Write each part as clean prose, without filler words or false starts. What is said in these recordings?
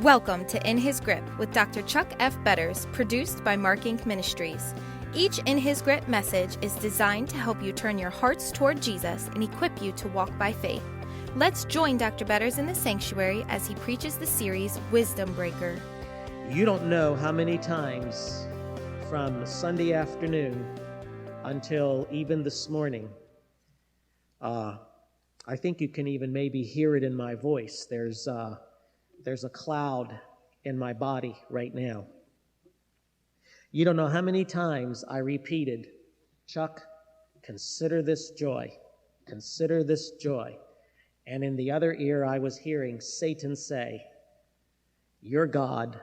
Welcome to In His Grip with Dr. Chuck F. Betters, produced by Mark Inc. Ministries. Each In His Grip message is designed to help you turn your hearts toward Jesus and equip you to walk by faith. Let's join Dr. Betters in the sanctuary as he preaches the series Wisdom Breaker. You don't know how many times from Sunday afternoon until even this morning, I think you can even maybe hear it in my voice. There's a cloud in my body right now. You don't know how many times I repeated, Chuck, consider this joy. Consider this joy. And in the other ear, I was hearing Satan say, your God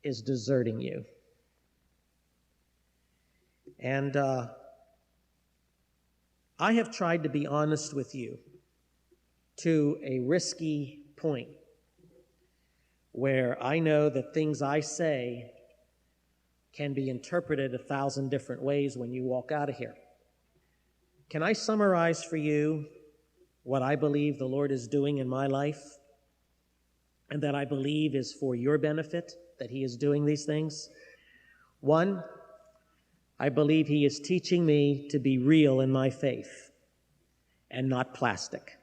is deserting you. And I have tried to be honest with you to a risky point, where I know that things I say can be interpreted 1,000 different ways when you walk out of here. Can I summarize for you what I believe the Lord is doing in my life, and that I believe is for your benefit, that He is doing these things? One, I believe He is teaching me to be real in my faith and not plastic.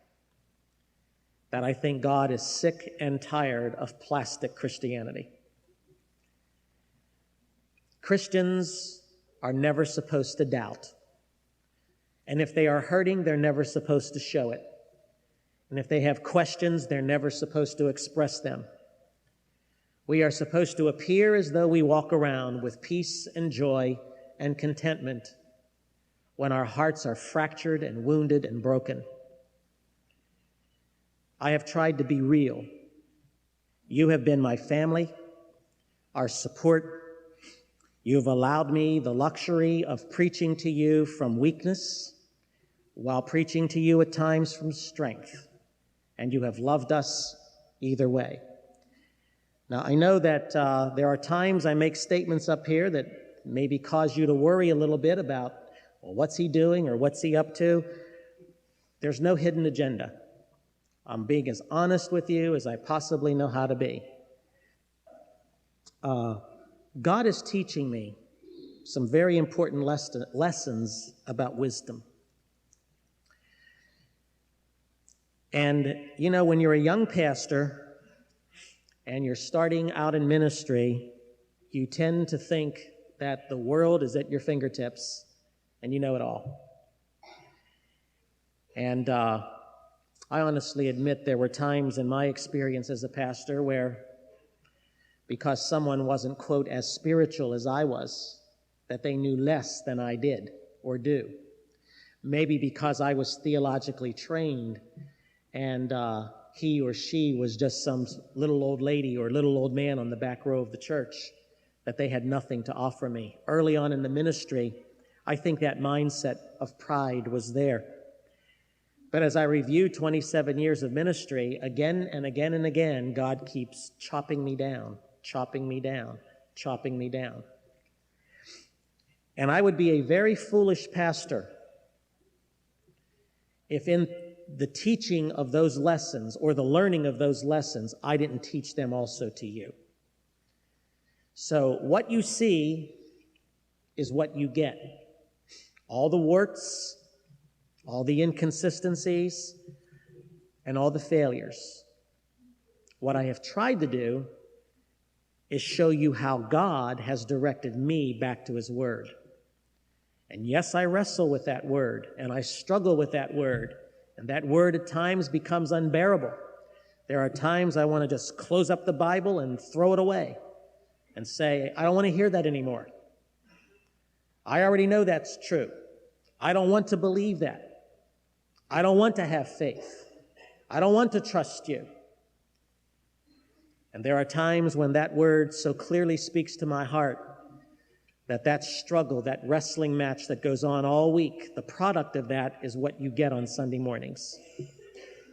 That I think God is sick and tired of plastic Christianity. Christians are never supposed to doubt. And if they are hurting, they're never supposed to show it. And if they have questions, they're never supposed to express them. We are supposed to appear as though we walk around with peace and joy and contentment when our hearts are fractured and wounded and broken. I have tried to be real. You have been my family, our support. You have allowed me the luxury of preaching to you from weakness while preaching to you at times from strength. And you have loved us either way. Now, I know that there are times I make statements up here that maybe cause you to worry a little bit about, well, what's he doing or what's he up to? There's no hidden agenda. I'm being as honest with you as I possibly know how to be. God is teaching me some very important lessons about wisdom. And, you know, when you're a young pastor and you're starting out in ministry, you tend to think that the world is at your fingertips and you know it all. And I honestly admit there were times in my experience as a pastor where, because someone wasn't, quote, as spiritual as I was, that they knew less than I did or do. Maybe because I was theologically trained and he or she was just some little old lady or little old man on the back row of the church, that they had nothing to offer me. Early on in the ministry, I think that mindset of pride was there. But as I review 27 years of ministry, again and again and again, God keeps chopping me down, chopping me down, chopping me down. And I would be a very foolish pastor if in the teaching of those lessons or the learning of those lessons, I didn't teach them also to you. So what you see is what you get. All the warts, all the inconsistencies, and all the failures. What I have tried to do is show you how God has directed me back to His Word. And yes, I wrestle with that Word, and I struggle with that Word, and that Word at times becomes unbearable. There are times I want to just close up the Bible and throw it away and say, I don't want to hear that anymore. I already know that's true. I don't want to believe that. I don't want to have faith. I don't want to trust you. And there are times when that word so clearly speaks to my heart that struggle, that wrestling match that goes on all week, the product of that is what you get on Sunday mornings.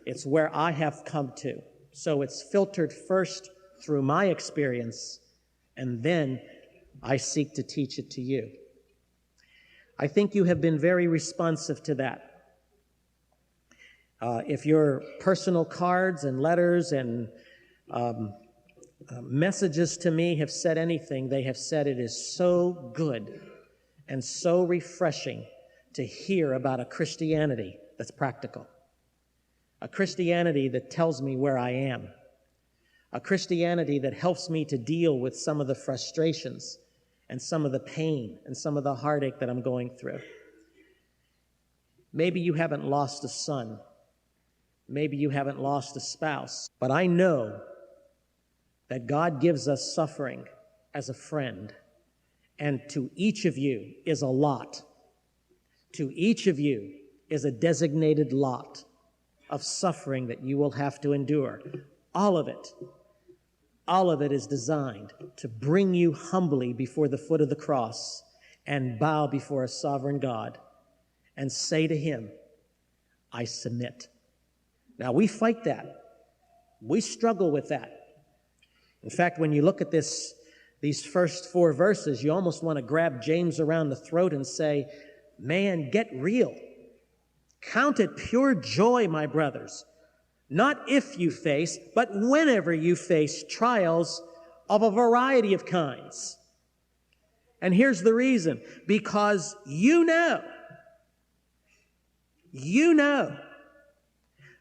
It's where I have come to. So it's filtered first through my experience, and then I seek to teach it to you. I think you have been very responsive to that. If your personal cards and letters and messages to me have said anything, they have said it is so good and so refreshing to hear about a Christianity that's practical, a Christianity that tells me where I am, a Christianity that helps me to deal with some of the frustrations and some of the pain and some of the heartache that I'm going through. Maybe you haven't lost a son. Maybe you haven't lost a spouse. But I know that God gives us suffering as a friend. And to each of you is a lot. To each of you is a designated lot of suffering that you will have to endure. All of it is designed to bring you humbly before the foot of the cross and bow before a sovereign God and say to him, I submit. Now, we fight that. We struggle with that. In fact, when you look at these first 4 verses, you almost want to grab James around the throat and say, man, get real. Count it pure joy, my brothers, not if you face, but whenever you face trials of a variety of kinds. And here's the reason, because you know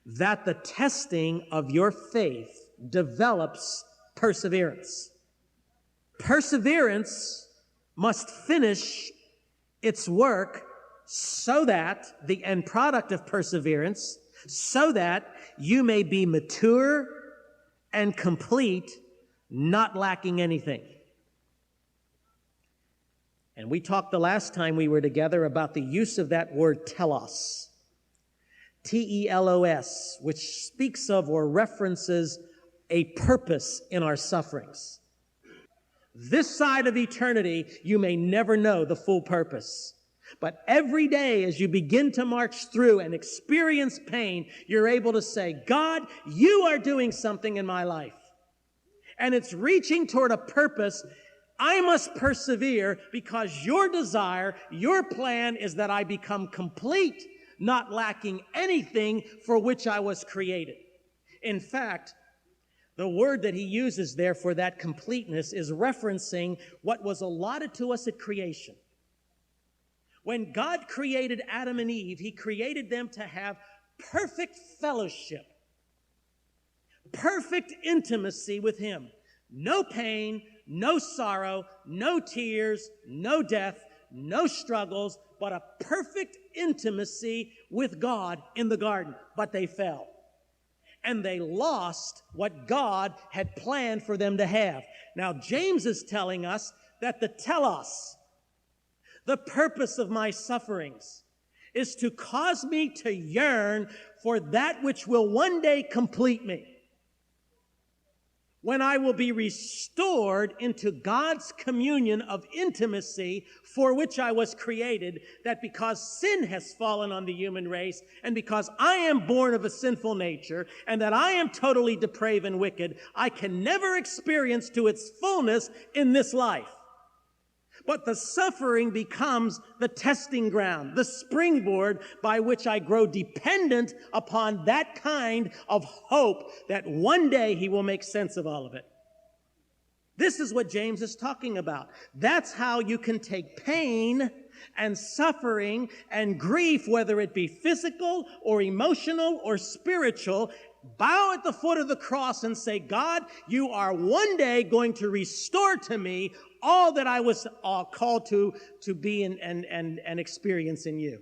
that the testing of your faith develops perseverance. Perseverance must finish its work so that the end product of perseverance, so that you may be mature and complete, not lacking anything. And we talked the last time we were together about the use of that word telos. T-E-L-O-S, which speaks of or references a purpose in our sufferings. This side of eternity, you may never know the full purpose. But every day as you begin to march through and experience pain, you're able to say, God, you are doing something in my life. And it's reaching toward a purpose. I must persevere because your desire, your plan is that I become complete, not lacking anything for which I was created. In fact, the word that he uses there for that completeness is referencing what was allotted to us at creation. When God created Adam and Eve, he created them to have perfect fellowship, perfect intimacy with him. No pain, no sorrow, no tears, no death, no struggles, but a perfect intimacy with God in the garden. But they fell. And they lost what God had planned for them to have. Now, James is telling us that the telos, the purpose of my sufferings, is to cause me to yearn for that which will one day complete me. When I will be restored into God's communion of intimacy for which I was created, that because sin has fallen on the human race, and because I am born of a sinful nature, and that I am totally depraved and wicked, I can never experience to its fullness in this life. But the suffering becomes the testing ground, the springboard by which I grow dependent upon that kind of hope that one day he will make sense of all of it. This is what James is talking about. That's how you can take pain and suffering and grief, whether it be physical or emotional or spiritual, bow at the foot of the cross and say, God, you are one day going to restore to me all that I was called to be and experience in you.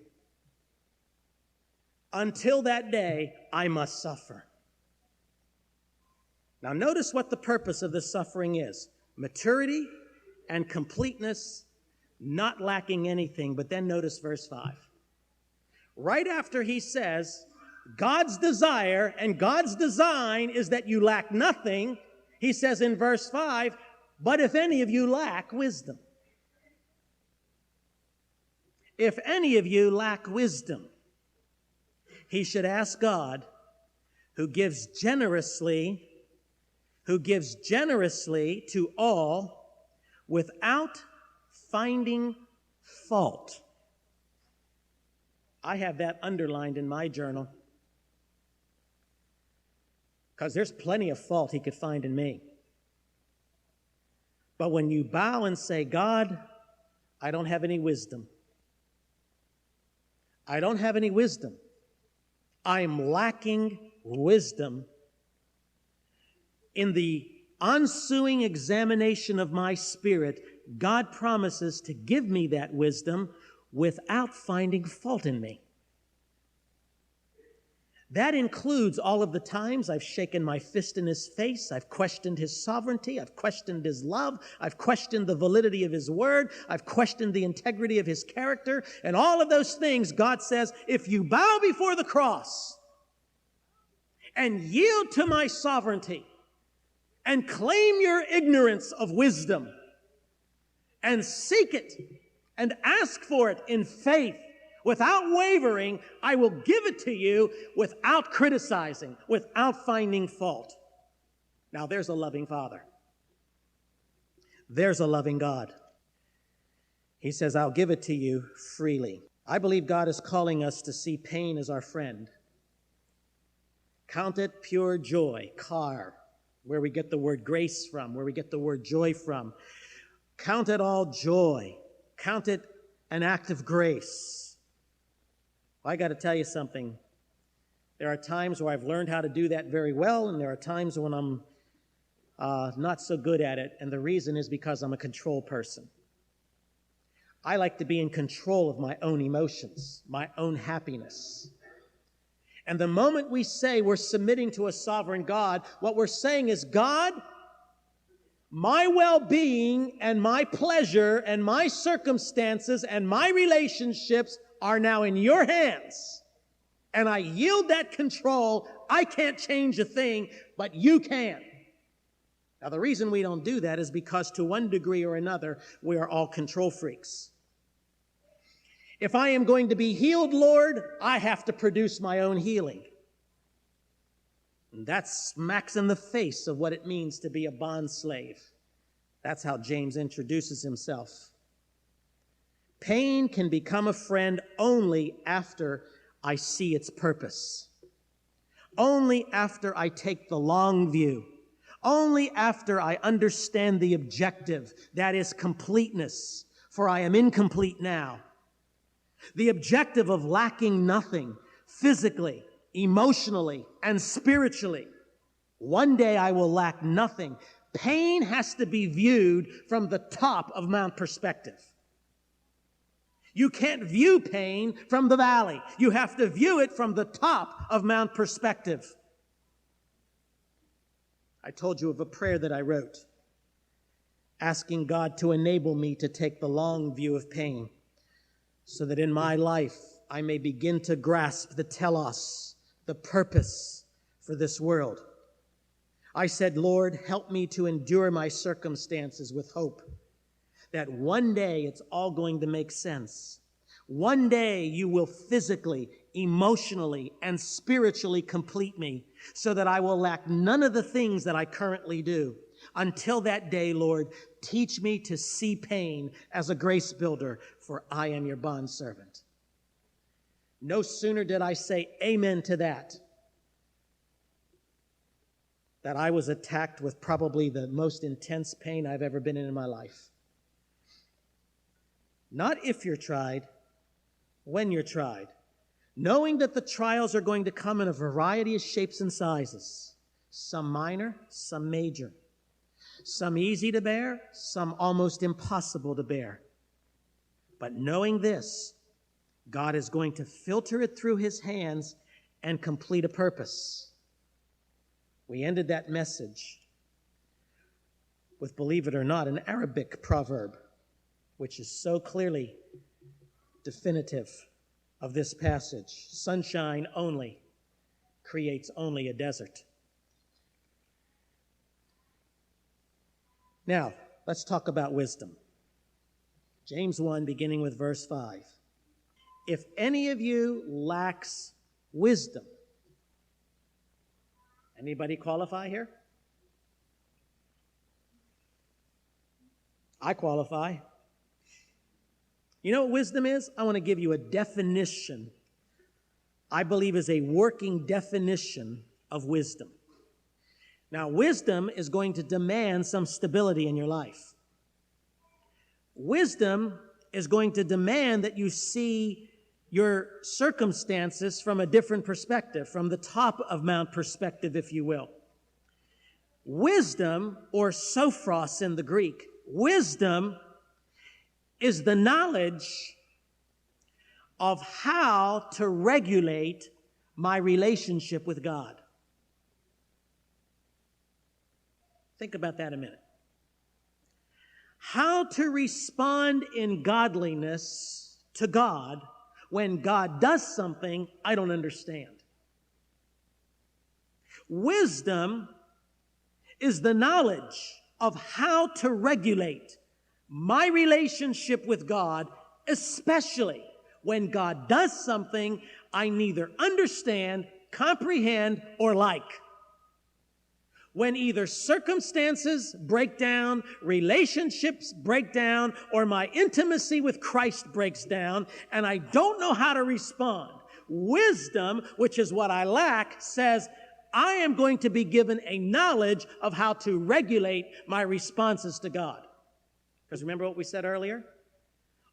Until that day, I must suffer. Now notice what the purpose of this suffering is. Maturity and completeness, not lacking anything. But then notice verse 5. Right after he says, God's desire and God's design is that you lack nothing, he says in verse 5, but if any of you lack wisdom. If any of you lack wisdom, he should ask God, who gives generously to all without finding fault. I have that underlined in my journal because there's plenty of fault he could find in me. But when you bow and say, God, I don't have any wisdom. I don't have any wisdom. I'm lacking wisdom. In the ensuing examination of my spirit, God promises to give me that wisdom without finding fault in me. That includes all of the times I've shaken my fist in his face, I've questioned his sovereignty, I've questioned his love, I've questioned the validity of his word, I've questioned the integrity of his character, and all of those things, God says, if you bow before the cross and yield to my sovereignty and claim your ignorance of wisdom and seek it and ask for it in faith, without wavering, I will give it to you without criticizing, without finding fault. Now, there's a loving Father. There's a loving God. He says, I'll give it to you freely. I believe God is calling us to see pain as our friend. Count it pure joy, kar, where we get the word grace from, where we get the word joy from. Count it all joy. Count it an act of grace. I got to tell you something. There are times where I've learned how to do that very well, and there are times when I'm not so good at it, and the reason is because I'm a control person. I like to be in control of my own emotions, my own happiness. And the moment we say we're submitting to a sovereign God, what we're saying is, God, my well-being and my pleasure and my circumstances and my relationships are now in your hands, and I yield that control. I can't change a thing, but you can. Now, the reason we don't do that is because to one degree or another, we are all control freaks. If I am going to be healed, Lord, I have to produce my own healing. And that smacks in the face of what it means to be a bond slave. That's how James introduces himself. Pain can become a friend only after I see its purpose. Only after I take the long view. Only after I understand the objective, that is completeness, for I am incomplete now. The objective of lacking nothing, physically, emotionally, and spiritually. One day I will lack nothing. Pain has to be viewed from the top of Mount Perspective. You can't view pain from the valley. You have to view it from the top of Mount Perspective. I told you of a prayer that I wrote, asking God to enable me to take the long view of pain, so that in my life I may begin to grasp the telos, the purpose for this world. I said, Lord, help me to endure my circumstances with hope, that one day it's all going to make sense. One day you will physically, emotionally, and spiritually complete me so that I will lack none of the things that I currently do. Until that day, Lord, teach me to see pain as a grace builder, for I am your bondservant. No sooner did I say amen to that I was attacked with probably the most intense pain I've ever been in my life. Not if you're tried, when you're tried. Knowing that the trials are going to come in a variety of shapes and sizes. Some minor, some major. Some easy to bear, some almost impossible to bear. But knowing this, God is going to filter it through his hands and complete a purpose. We ended that message with, believe it or not, an Arabic proverb, which is so clearly definitive of this passage. Sunshine only creates only a desert. Now, let's talk about wisdom. James 1, beginning with verse 5. If any of you lacks wisdom, anybody qualify here? I qualify. You know what wisdom is? I want to give you a definition. I believe is a working definition of wisdom. Now, wisdom is going to demand some stability in your life. Wisdom is going to demand that you see your circumstances from a different perspective, from the top of Mount perspective, if you will. Wisdom, or sophros in the Greek, wisdom is the knowledge of how to regulate my relationship with God. Think about that a minute. How to respond in godliness to God when God does something I don't understand. Wisdom is the knowledge of how to regulate my relationship with God, especially when God does something I neither understand, comprehend, or like. When either circumstances break down, relationships break down, or my intimacy with Christ breaks down, and I don't know how to respond. Wisdom, which is what I lack, says, I am going to be given a knowledge of how to regulate my responses to God. Because remember what we said earlier?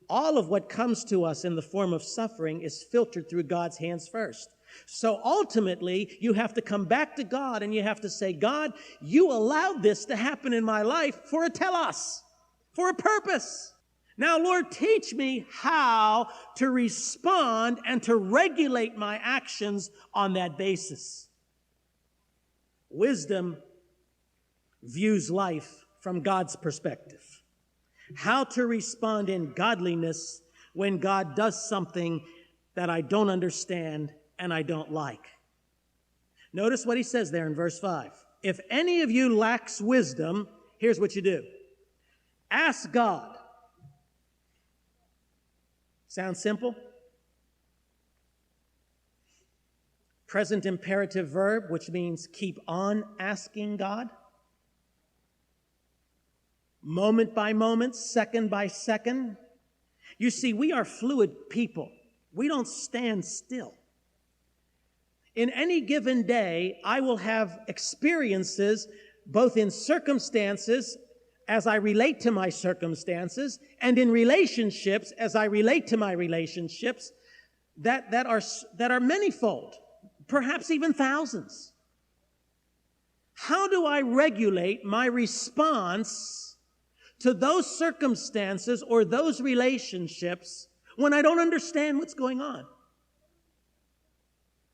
All of what comes to us in the form of suffering is filtered through God's hands first. So ultimately, you have to come back to God and you have to say, God, you allowed this to happen in my life for a telos, for a purpose. Now, Lord, teach me how to respond and to regulate my actions on that basis. Wisdom views life from God's perspective. How to respond in godliness when God does something that I don't understand and I don't like. Notice what he says there in verse 5. If any of you lacks wisdom, here's what you do. Ask God. Sounds simple? Present imperative verb, which means keep on asking God. Moment by moment, second by second. You see, we are fluid people. We don't stand still. In any given day, I will have experiences, both in circumstances as I relate to my circumstances, and in relationships as I relate to my relationships, that are manifold, perhaps even thousands. How do I regulate my response to those circumstances or those relationships when I don't understand what's going on?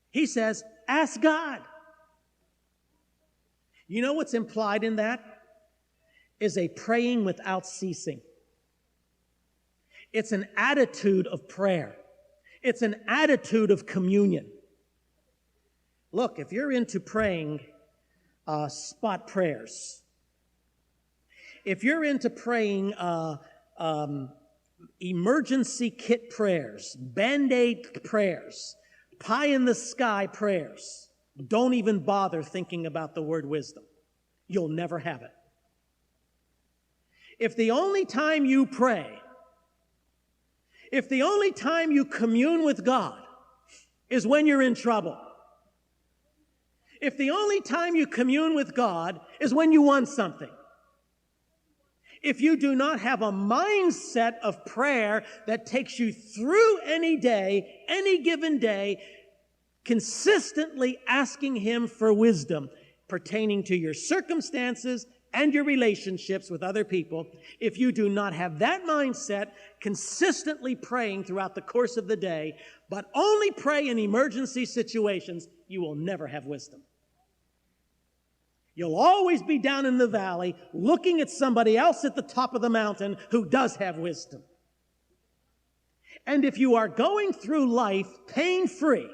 He says, ask God. You know what's implied in that? Is a praying without ceasing. It's an attitude of prayer. It's an attitude of communion. Look, if you're into praying spot prayers, if you're into praying emergency kit prayers, Band-Aid prayers, pie-in-the-sky prayers, don't even bother thinking about the word wisdom. You'll never have it. If the only time you pray, if the only time you commune with God is when you're in trouble, if the only time you commune with God is when you want something, if you do not have a mindset of prayer that takes you through any day, any given day, consistently asking Him for wisdom pertaining to your circumstances and your relationships with other people, if you do not have that mindset, consistently praying throughout the course of the day, but only pray in emergency situations, you will never have wisdom. You'll always be down in the valley looking at somebody else at the top of the mountain who does have wisdom. And if you are going through life pain-free,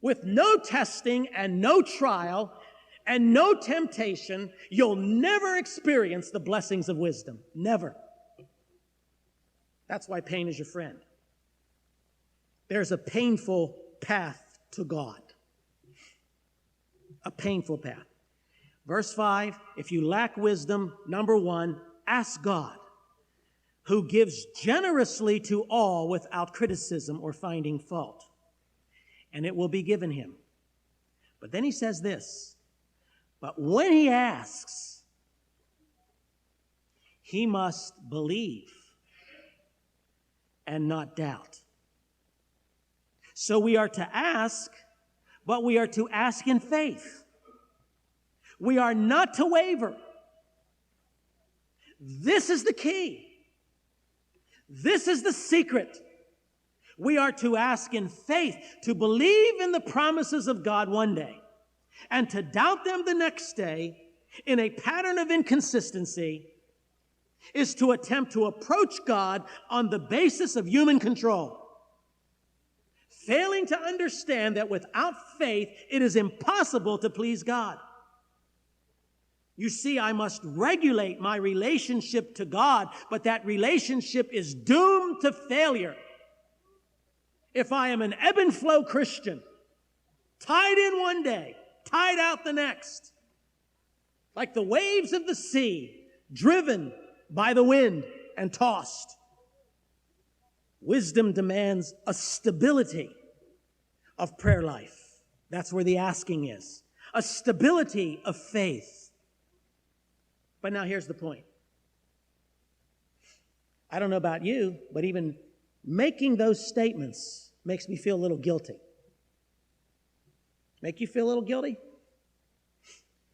with no testing and no trial and no temptation, you'll never experience the blessings of wisdom. Never. That's why pain is your friend. There's a painful path to God. A painful path. Verse 5, if you lack wisdom, number 1, ask God, who gives generously to all without criticism or finding fault, and it will be given him. But then he says this, but when he asks, he must believe and not doubt. So we are to ask, but we are to ask in faith. We are not to waver. This is the key. This is the secret. We are to ask in faith, to believe in the promises of God one day, and to doubt them the next day in a pattern of inconsistency is to attempt to approach God on the basis of human control, failing to understand that without faith, it is impossible to please God. You see, I must regulate my relationship to God, but that relationship is doomed to failure. If I am an ebb and flow Christian, tied in one day, tied out the next, like the waves of the sea, driven by the wind and tossed. Wisdom demands a stability of prayer life. That's where the asking is. A stability of faith. But now here's the point. I don't know about you, but even making those statements makes me feel a little guilty. Make you feel a little guilty?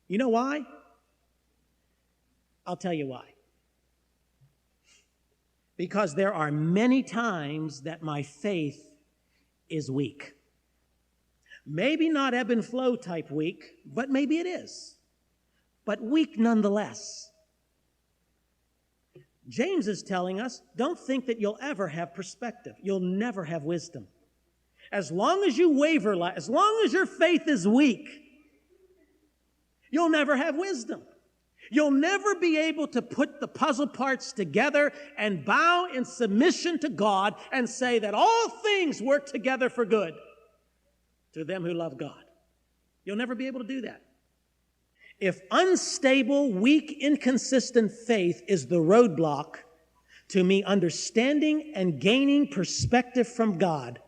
You know why? I'll tell you why. Because there are many times that my faith is weak. Maybe not ebb and flow type weak, but maybe it is. But weak nonetheless. James is telling us, don't think that you'll ever have perspective. You'll never have wisdom. As long as you waver, as long as your faith is weak, you'll never have wisdom. You'll never be able to put the puzzle parts together and bow in submission to God and say that all things work together for good to them who love God. You'll never be able to do that. If unstable, weak, inconsistent faith is the roadblock to me understanding and gaining perspective from God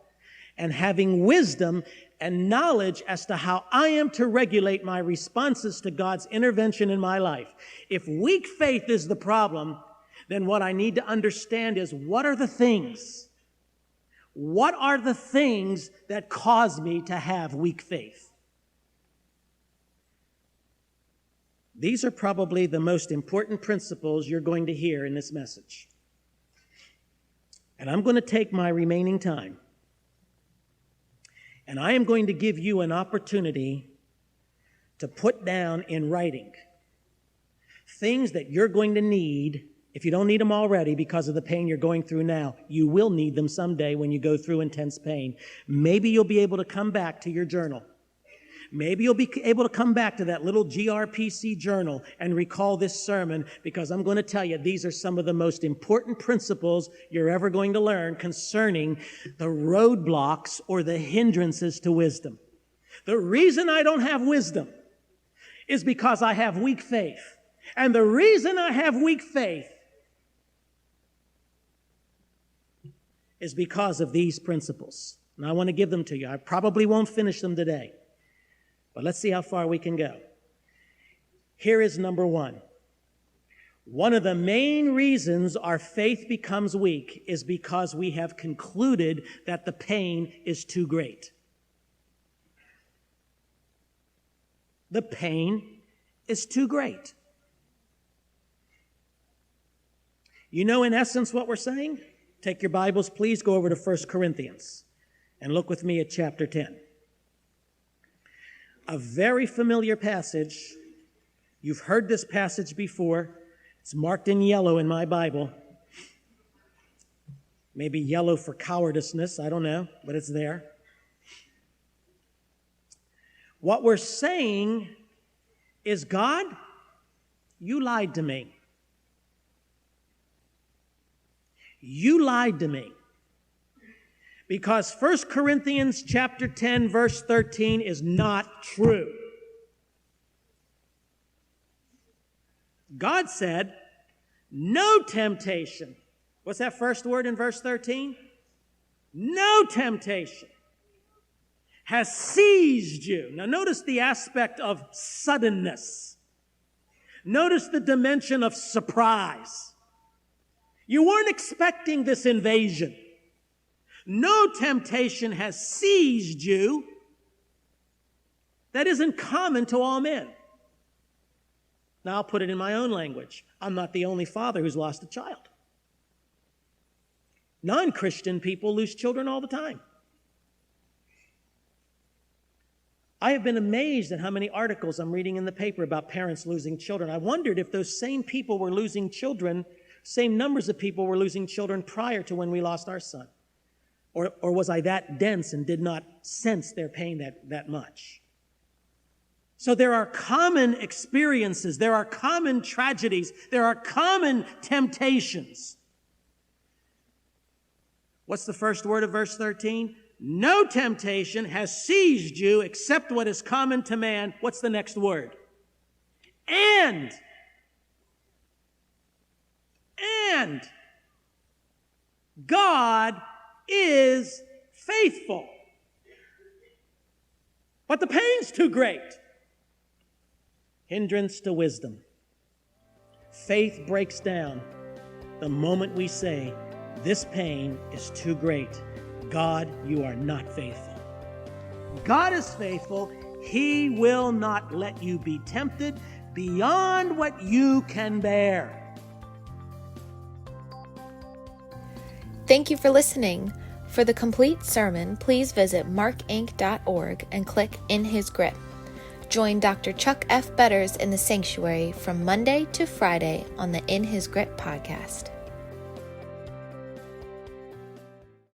and having wisdom and knowledge as to how I am to regulate my responses to God's intervention in my life. If weak faith is the problem, then what I need to understand is what are the things? What are the things that cause me to have weak faith? These are probably the most important principles you're going to hear in this message. And I'm going to take my remaining time, and I am going to give you an opportunity to put down in writing things that you're going to need. If you don't need them already because of the pain you're going through now, you will need them someday when you go through intense pain. Maybe you'll be able to come back to your journal. Maybe you'll be able to come back to that little GRPC journal and recall this sermon, because I'm going to tell you these are some of the most important principles you're ever going to learn concerning the roadblocks or the hindrances to wisdom. The reason I don't have wisdom is because I have weak faith. And the reason I have weak faith is because of these principles. And I want to give them to you. I probably won't finish them today. But let's see how far we can go. Here is number one. One of the main reasons our faith becomes weak is because we have concluded that the pain is too great. The pain is too great. You know, in essence, what we're saying? Take your Bibles, please, go over to 1 Corinthians and look with me at chapter 10. A very familiar passage. You've heard this passage before. It's marked in yellow in my Bible. Maybe yellow for cowardiceness, I don't know, but it's there. What we're saying is, God, you lied to me. You lied to me. Because 1 Corinthians chapter 10, verse 13 is not true. God said, no temptation. What's that first word in verse 13? No temptation has seized you. Now notice the aspect of suddenness. Notice the dimension of surprise. You weren't expecting this invasion. No temptation has seized you that isn't common to all men. Now, I'll put it in my own language. I'm not the only father who's lost a child. Non-Christian people lose children all the time. I have been amazed at how many articles I'm reading in the paper about parents losing children. I wondered if those same people were losing children, same numbers of people were losing children prior to when we lost our son. Or was I that dense and did not sense their pain that much? So there are common experiences, there are common tragedies, there are common temptations. What's the first word of verse 13? No temptation has seized you except what is common to man. What's the next word? And God is faithful. But the pain's too great. Hindrance to wisdom. Faith breaks down the moment we say, this pain is too great. God, you are not faithful. God is faithful. He will not let you be tempted beyond what you can bear. Thank you for listening. For the complete sermon, please visit markinc.org and click In His Grip. Join Dr. Chuck F. Betters in the sanctuary from Monday to Friday on the In His Grip podcast.